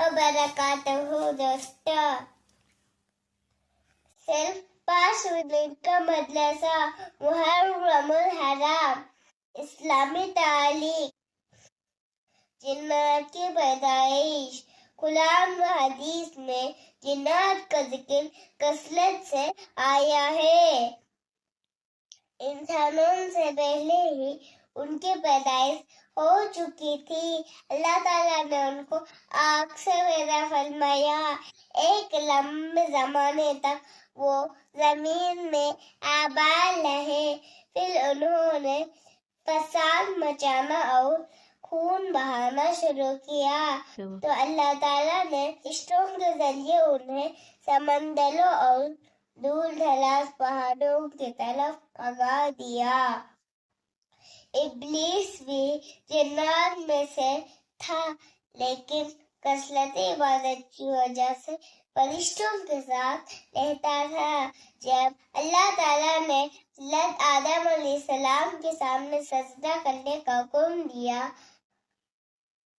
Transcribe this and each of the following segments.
وبرکاتہ دوستو. صرف 5 منٹ کا مدرسہ محرم الحرام. اسلامی تعلیم. جنات کی پیدائش. قرآن و حدیث میں جنات کا ذکر کثرت سے آیا ہے. انسانوں سے پہلے ہی ان کی پیدائش ہو چکی تھی. اللہ تعالیٰ نے ان کو آگ سے پیدا فرمایا. ایک لمبے زمانے تک وہ زمین میں آباد رہے. پھر انہوں نے فساد مچانا اور خون بہانا شروع کیا تو اللہ تعالیٰ نے فرشتوں کے ذریعے انہیں سمندروں اور دور دراز پہاڑوں کی طرف بھگا دیا. ابلیس بھی جنات میں سے تھا لیکن کثرت عبادت کی وجہ سے فرشتوں کے ساتھ رہتا تھا. جب اللہ تعالیٰ نے حضرت آدم علیہ السلام کے سامنے سجدہ کرنے کا حکم دیا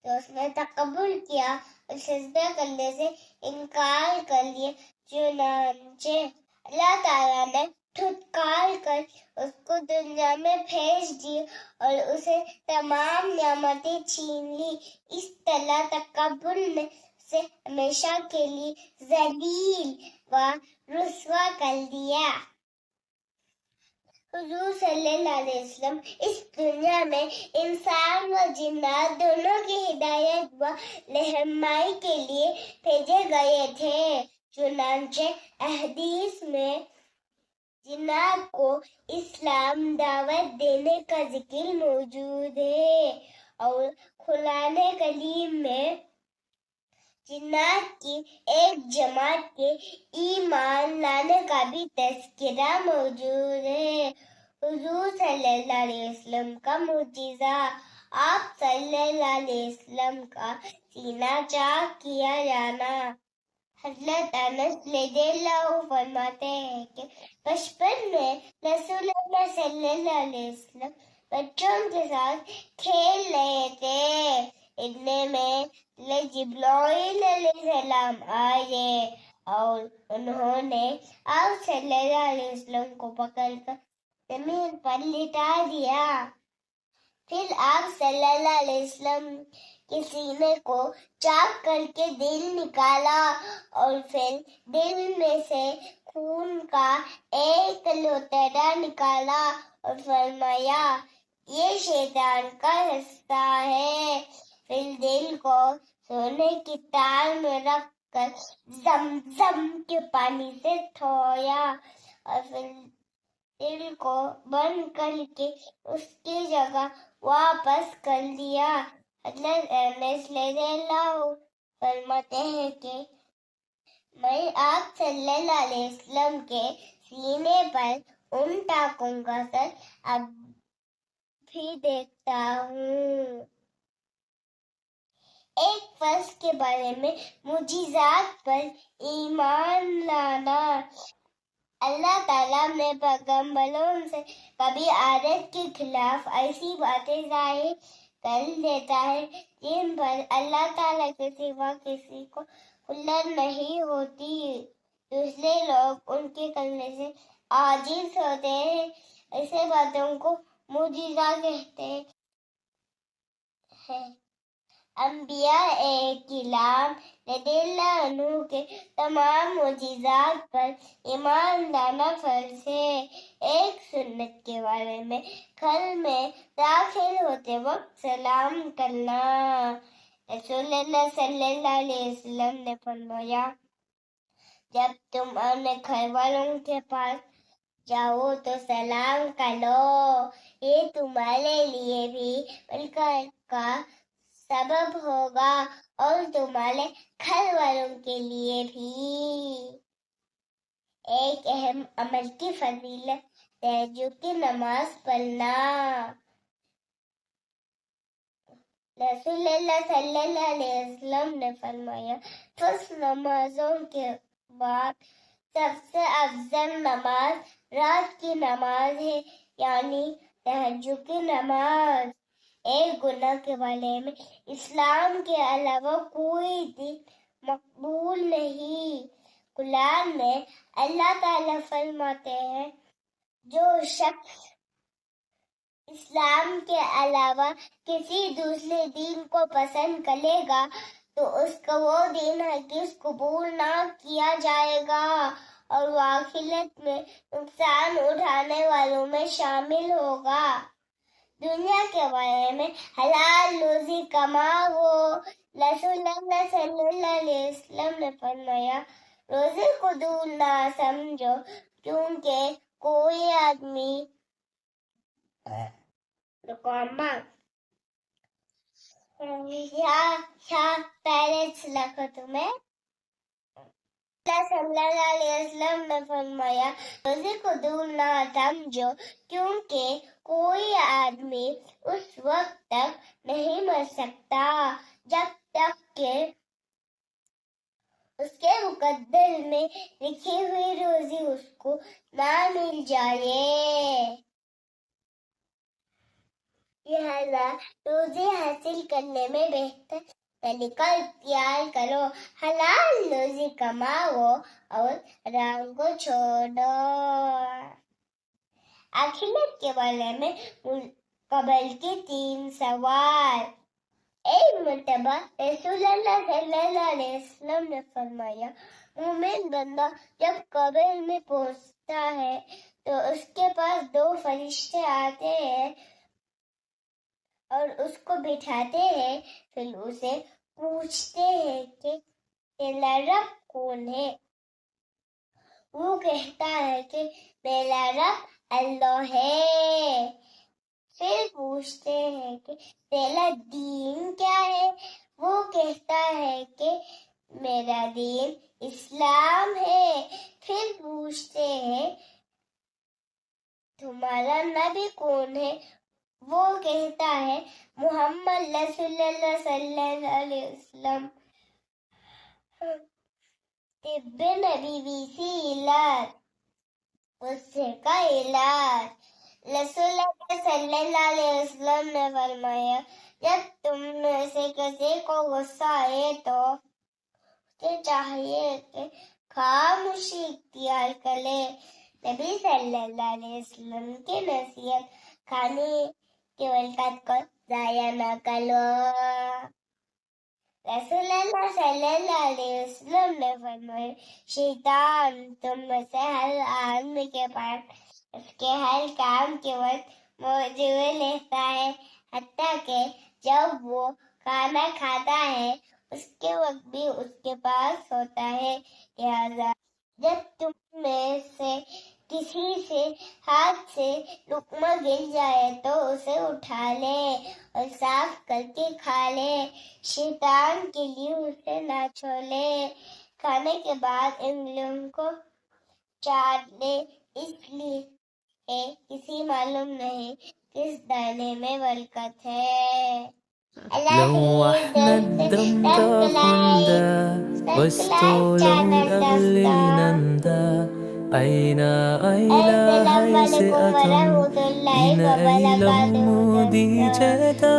تو اس نے تکبر کیا اور سجدہ کرنے سے انکار کر لیا. چنانچہ اللہ تعالیٰ نے دھتکار کر اس کو دنیا میں بھیج دی اور اسے تمام نعمتیں چھین لی. اس طرح تکبر نے اسے ہمیشہ کے لیے ذلیل و رسوا کر دیا. حضور صلی اللہ علیہ وسلم اس دنیا میں انسان و جنات دونوں کی ہدایت و رہنمائی کے لیے بھیجے گئے تھے. چنانچہ احادیث میں جنات کو اسلام دعوت دینے کا ذکر موجود ہے اور قرآن کریم میں جنات کی ایک جماعت کے ایمان لانے کا بھی تذکرہ موجود ہے. حضور صلی اللہ علیہ وسلم کا معجزہ. آپ صلی اللہ علیہ وسلم کا سینہ چاک کیا جانا. حضرت انس رضی اللہ عنہ فرماتے ہیں کہ بچپن میں رسول اللہ صلی اللہ علیہ وسلم بچوں کے ساتھ کھیل رہے تھے. اتنے میں جبرائیل علیہ السلام آئے اور انہوں نے آپ صلی اللہ علیہ وسلم کو پکڑ کر زمین پر لٹا دیا. پھر آپ صلی اللہ علیہ وسلم کے سینے کو چاک کر کے دل نکالا اور پھر دل میں سے خون کا ایک لوتھڑا نکالا اور فرمایا یہ شیطان کا حصہ ہے. پھر دل کو سونے کی تار میں رکھ کر زمزم کے پانی سے دھویا اور پھر دل کو بند کر کے اس کی جگہ واپس کر دیا. حضرت انس رضی اللہ عنہ فرماتے ہیں کہ میں آپ صلی اللہ علیہ وسلم کے سینے پر ان ٹاکوں کا اثر اب بھی دیکھتا ہوں. ایک فرض کے بارے میں معجزات پر ایمان لانا. اللہ تعالیٰ نے پیغمبروں سے کبھی عادت کے خلاف ایسی باتیں ظاہر کر دیتا ہے جن پر اللہ تعالیٰ کے سوا کسی کو قدرت نہیں ہوتی. دوسرے لوگ ان کے کرنے سے عاجز ہوتے ہیں. ایسے باتوں کو معجزہ کہتے ہیں. انبیاء کرام رضی اللہ عنہ کے تمام معجزات پر ایمان لانا فرض ہے. ایک سنت کے بارے میں گھر میں داخل ہوتے وقت سلام کرنا. رسول اللہ صلی اللہ علیہ وسلم نے فرمایا جب تم اپنے گھر والوں کے پاس جاؤ تو سلام کرو. یہ تمہارے لیے بھی برکت کا سبب ہوگا اور تمہارے گھر والوں کے لیے بھی. ایک اہم عمل کی فضیلت تہجد کی نماز پڑھنا. رسول اللہ صلی اللہ علیہ وسلم نے فرمایا فرض نمازوں کے بعد سب سے افضل نماز رات کی نماز ہے یعنی تہجد کی نماز. ایک گناہ کے بارے میں اسلام کے علاوہ کوئی دین مقبول نہیں۔ قرآن میں اللہ تعالیٰ فرماتے ہیں جو شخص اسلام کے علاوہ کسی دوسرے دین کو پسند کرے گا تو اس کا وہ دین ہرگز قبول نہ کیا جائے گا اور وہ آخرت میں نقصان اٹھانے والوں میں شامل ہوگا۔ دنیا کے بارے میں حلال روزی کماؤ۔ رسول اللہ صلی اللہ علیہ وسلم نے فرمایا روزی کو دور نہ سمجھو کیونکہ کوئی آدمی پیرنٹس لکھو تمہیں صلی اللہ علیہ وسلم نے فرمایا روزی کو دور نہ سمجھو کیونکہ کوئی آدمی اس وقت تک نہیں مر سکتا جب تک کہ اس کے مقدر میں لکھی ہوئی روزی اس کو نہ مل جائے۔ لہذا روزی حاصل کرنے میں بہتر طریقہ اختیار کرو، حلال روزی کماؤ اور حرام کو چھوڑو۔ آخرت کے بارے میں قبر کے 3 سوال۔ ایک مرتبہ رسول اللہ صلی اللہ علیہ وسلم نے فرمایا مومن بندہ جب قبر میں پہنچتا ہے تو اس کے پاس 2 فرشتے آتے ہیں اور اس کو بٹھاتے ہیں، پھر اسے پوچھتے ہیں کہ تیرا رب کون ہے؟ وہ کہتا ہے کہ میرا رب اللہ ہے۔ پھر پوچھتے ہیں کہ تیرا دین کیا ہے؟ وہ کہتا ہے کہ میرا دین اسلام ہے۔ پھر پوچھتے ہیں تمہارا نبی کون ہے؟ وہ کہتا ہے محمد رسول اللہ صلی اللہ علیہ وسلم۔ طب نبی سی علاج، اس کا علاج۔ رسول اللہ صلی اللہ علیہ وسلم نے فرمایا جب تم میں سے کسی کو غصہ آئے تو اسے چاہیے کہ خاموشی اختیار کرے۔ نبی صلی اللہ علیہ وسلم کی نصیحت کھانے کی برکت کو ضائع نہ کرو۔ رسول اللہ صلی اللہ علیہ وسلم نے فرمایا شیطان تم میں سے ہر آدمی کے پاس اس کے ہر کام کے وقت موجود لیتا ہے، حتیٰ کہ جب وہ کھانا کھاتا ہے اس کے وقت بھی اس کے پاس ہوتا ہے۔ لہذا جب تم میں سے کسی سے ہاتھ سے لقمہ گر جائے تو اسے اٹھا لے اور صاف کر کے کھا لے، شیطان کے لیے اسے نہ چھوڑے۔ کھانے کے بعد انگلیوں کو چاٹ لے، اس لیے کسی معلوم نہیں کس دانے میں برکت ہے۔ لو احنا الدمدار خندا واستولوا الأغلين نمدا أين حيث أتم إن أيلم دي جدا